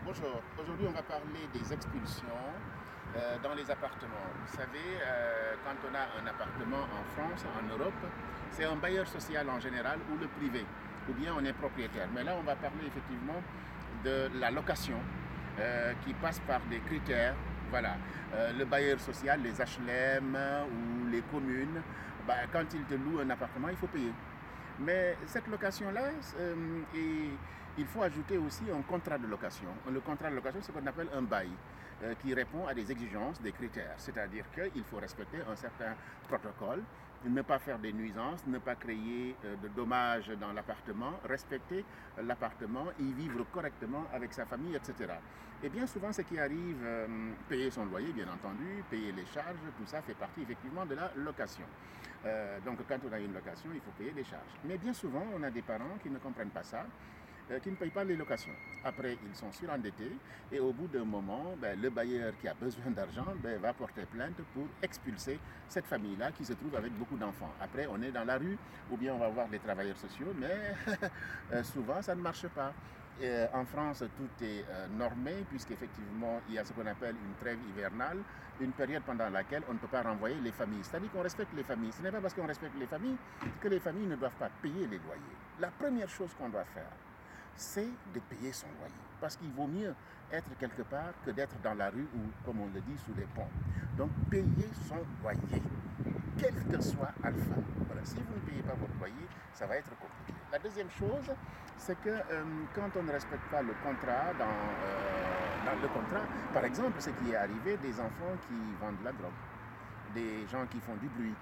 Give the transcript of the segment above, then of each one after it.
Bonjour, aujourd'hui on va parler des expulsions dans les appartements. Vous savez, quand on a un appartement en France, en Europe, c'est un bailleur social en général ou le privé, ou bien on est propriétaire. Mais là on va parler effectivement de la location qui passe par des critères. Voilà, le bailleur social, les HLM ou les communes, quand ils te louent un appartement, il faut payer. Mais cette location-là, il faut ajouter aussi un contrat de location. Le contrat de location, c'est ce qu'on appelle un bail, qui répond à des exigences, des critères. C'est-à-dire qu'il faut respecter un certain protocole, ne pas faire des nuisances, ne pas créer de dommages dans l'appartement, respecter l'appartement, y vivre correctement avec sa famille, etc. Et bien souvent, ce qui arrive, payer son loyer, bien entendu, payer les charges, tout ça fait partie effectivement de la location. Donc quand on a une location, il faut payer les charges. Mais bien souvent, on a des parents qui ne comprennent pas ça, qui ne payent pas les locations. Après, ils sont surendettés et au bout d'un moment, le bailleur qui a besoin d'argent va porter plainte pour expulser cette famille-là qui se trouve avec beaucoup d'enfants. Après, on est dans la rue ou bien on va voir des travailleurs sociaux, mais souvent, ça ne marche pas. En France, tout est normé puisqu'effectivement, il y a ce qu'on appelle une trêve hivernale, une période pendant laquelle on ne peut pas renvoyer les familles. C'est-à-dire qu'on respecte les familles. Ce n'est pas parce qu'on respecte les familles que les familles ne doivent pas payer les loyers. La première chose qu'on doit faire, c'est de payer son loyer. Parce qu'il vaut mieux être quelque part que d'être dans la rue ou, comme on le dit, sous les ponts. Donc, payer son loyer, quel que soit alpha. Voilà. Si vous ne payez pas votre loyer, ça va être compliqué. La deuxième chose, c'est que quand on ne respecte pas le contrat, dans le contrat, par exemple, ce qui est arrivé, des enfants qui vendent de la drogue, des gens qui font du bruit,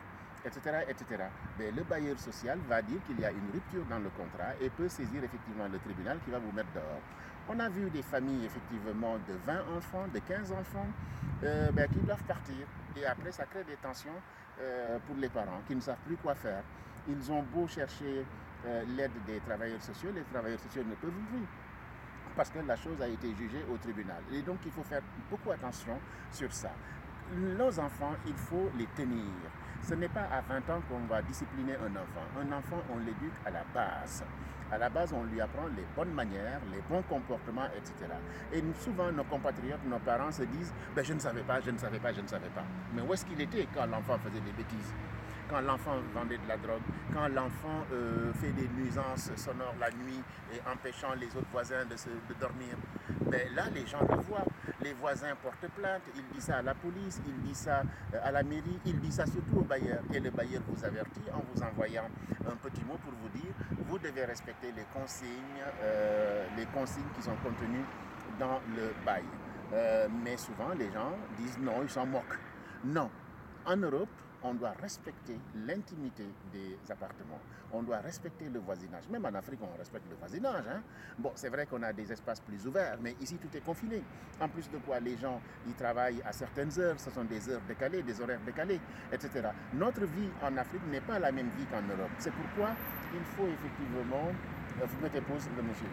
etc., etc. Mais le bailleur social va dire qu'il y a une rupture dans le contrat et peut saisir effectivement le tribunal qui va vous mettre dehors. On a vu des familles effectivement de 20 enfants, de 15 enfants qui doivent partir. Et après, ça crée des tensions pour les parents qui ne savent plus quoi faire. Ils ont beau chercher l'aide des travailleurs sociaux, les travailleurs sociaux ne peuvent plus parce que la chose a été jugée au tribunal. Et donc, il faut faire beaucoup attention sur ça. Nos enfants, il faut les tenir. Ce n'est pas à 20 ans qu'on va discipliner un enfant. Un enfant, on l'éduque à la base. À la base, on lui apprend les bonnes manières, les bons comportements, etc. Et souvent, nos compatriotes, nos parents se disent je ne savais pas, je ne savais pas, je ne savais pas. Mais où est-ce qu'il était quand l'enfant faisait des bêtises? Quand l'enfant vendait de la drogue, quand l'enfant fait des nuisances sonores la nuit et empêchant les autres voisins de dormir, là, les gens le voient. Les voisins portent plainte, ils disent ça à la police, ils disent ça à la mairie, ils disent ça surtout au bailleur. Et le bailleur vous avertit en vous envoyant un petit mot pour vous dire vous devez respecter les consignes qui sont contenues dans le bail. Mais souvent, les gens disent non, ils s'en moquent. Non. En Europe, on doit respecter l'intimité des appartements. On doit respecter le voisinage. Même en Afrique, on respecte le voisinage. Hein? Bon, c'est vrai qu'on a des espaces plus ouverts, mais ici, tout est confiné. En plus de quoi, les gens, ils travaillent à certaines heures. Ce sont des heures décalées, des horaires décalés, etc. Notre vie en Afrique n'est pas la même vie qu'en Europe. C'est pourquoi il faut effectivement... Vous mettez pause, le monsieur.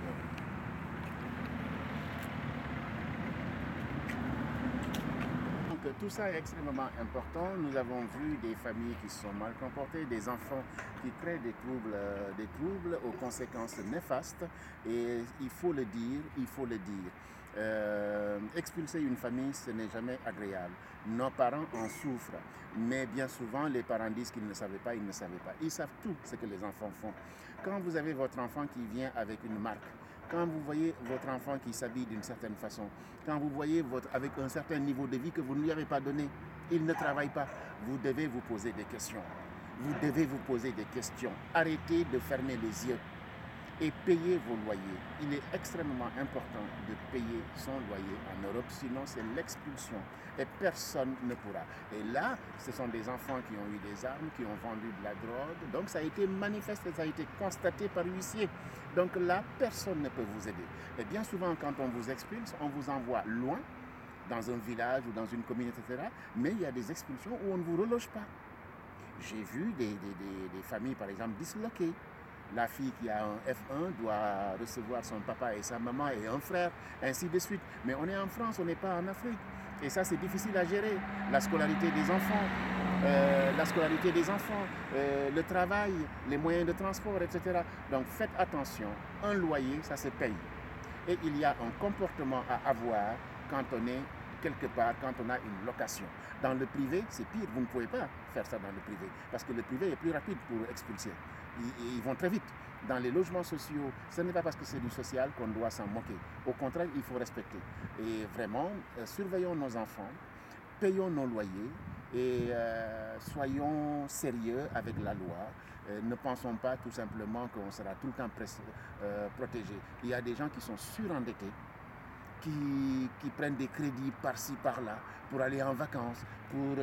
Tout ça est extrêmement important. Nous avons vu des familles qui se sont mal comportées, des enfants qui créent des troubles aux conséquences néfastes. Et il faut le dire, il faut le dire. Expulser une famille, ce n'est jamais agréable. Nos parents en souffrent, mais bien souvent, les parents disent qu'ils ne savaient pas, ils ne savaient pas. Ils savent tout ce que les enfants font. Quand vous avez votre enfant qui vient avec une marque, quand vous voyez votre enfant qui s'habille d'une certaine façon, quand vous voyez avec un certain niveau de vie que vous ne lui avez pas donné, il ne travaille pas, vous devez vous poser des questions. Vous devez vous poser des questions. Arrêtez de fermer les yeux et payez vos loyers. Il est extrêmement important de payer son loyer en Europe, sinon c'est l'expulsion et personne ne pourra. Et là, ce sont des enfants qui ont eu des armes, qui ont vendu de la drogue, donc ça a été manifesté, ça a été constaté par l'huissier. Donc là, personne ne peut vous aider. Et bien souvent, quand on vous expulse, on vous envoie loin, dans un village ou dans une commune, etc. Mais il y a des expulsions où on ne vous reloge pas. J'ai vu des familles, par exemple, disloquées. La fille qui a un F1 doit recevoir son papa et sa maman et un frère, ainsi de suite. Mais on est en France, on n'est pas en Afrique. Et ça, c'est difficile à gérer. La scolarité des enfants, le travail, les moyens de transport, etc. Donc faites attention. Un loyer, ça se paye. Et il y a un comportement à avoir quand on est quelque part, quand on a une location. Dans le privé, c'est pire, vous ne pouvez pas faire ça dans le privé, parce que le privé est plus rapide pour expulser. Ils vont très vite. Dans les logements sociaux, ce n'est pas parce que c'est du social qu'on doit s'en moquer. Au contraire, il faut respecter. Et vraiment, surveillons nos enfants, payons nos loyers et soyons sérieux avec la loi. Ne pensons pas tout simplement qu'on sera tout le temps protégé. Il y a des gens qui sont surendettés, qui prennent des crédits par-ci, par-là, pour aller en vacances, pour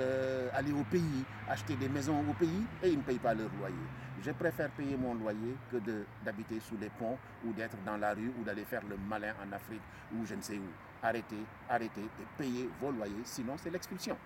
aller au pays, acheter des maisons au pays, et ils ne payent pas leur loyer. Je préfère payer mon loyer que d'habiter sous les ponts ou d'être dans la rue ou d'aller faire le malin en Afrique ou je ne sais où. Arrêtez, arrêtez et payez vos loyers, sinon c'est l'expulsion.